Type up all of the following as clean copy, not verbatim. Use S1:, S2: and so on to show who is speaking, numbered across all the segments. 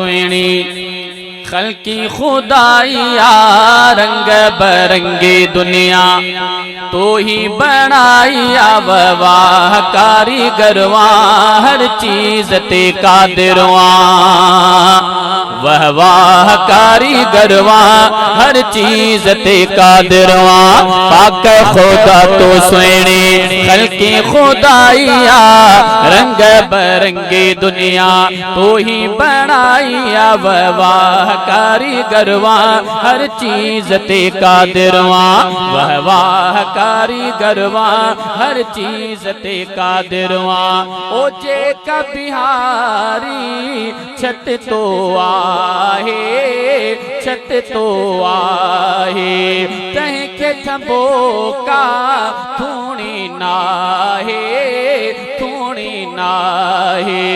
S1: सुहिणी खल्की खुदाइया रंग बरंगी दुनिया तो ही बनाइया वाह कारीगरवा हर चीज ते कादिरवा वाह कारीगरवा हर चीज ते कादिरवा पाक खुदा तो सुहिणी खल्की खुदाइया रंग बरंगी दुनिया तो ही बनाइया वाह कारीगरवा हर चीज ते कादिरवा वाह कारीगरवा हर चीज ते कादिरवा ओ जे का बिहारी छत तो आहे छत तो आहे तंहिंखे थंबो का थूणी नाहे थूणी नाहे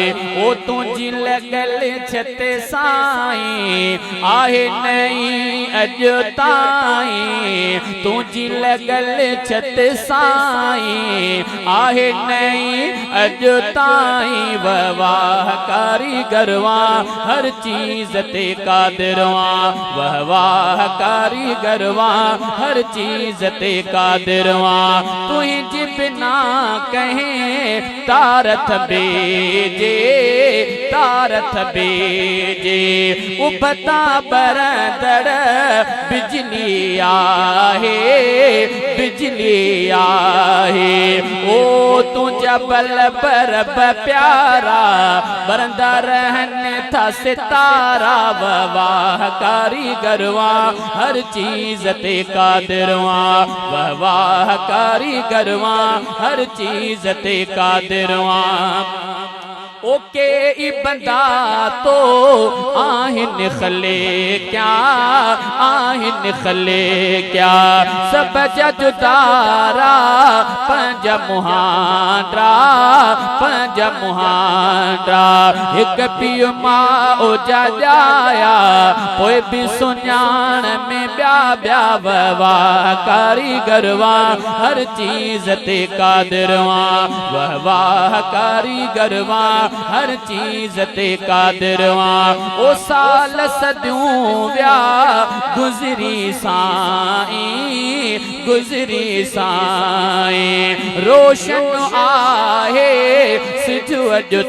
S1: ओ तुंहिंजी लॻल छत साईं आहे नई अॼु ताईं तुंहिंजी लॻल छत साईं आहे नई अॼु ताईं वाह कारीगरवा हर चीज ते कादिरवा वाह कारीगरवा हर चीज ते कादिरवा तुंहिंजे बिना कहीं तारथ बेजे तारथ बेजे उबता बरदड़ बिजली आहे बिजली आहे ओ तुझा बल बरब प्यारा बरंदा रहने था सितारा वाह कारीगरवा हर चीज ते कादिरवा वाह कारीगरवा हर चीज ते कादिरवा ओके ई बंदा तो आहिन खले क्या आहिन खले क्या सब जुदारा पंज मुहांडा एक पियो मां ओजा जाया पोइ भी सुञाण में ब्या ब्या वाह कारीगरवा हर चीज ते कादिरवा वाह कारीगरवा हर चीज ते कादिरवा ओ साल सदियों व्या गुजरी साईं रोशन आहे सिज अॼु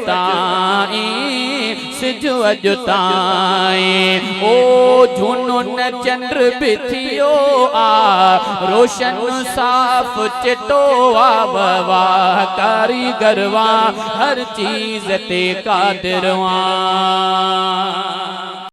S1: ताईं ओ झुनुन चंद्र भी थियो आ रोशन साफ चिटो आ वाह कारीगरवा हर चीज ते कादिरवा।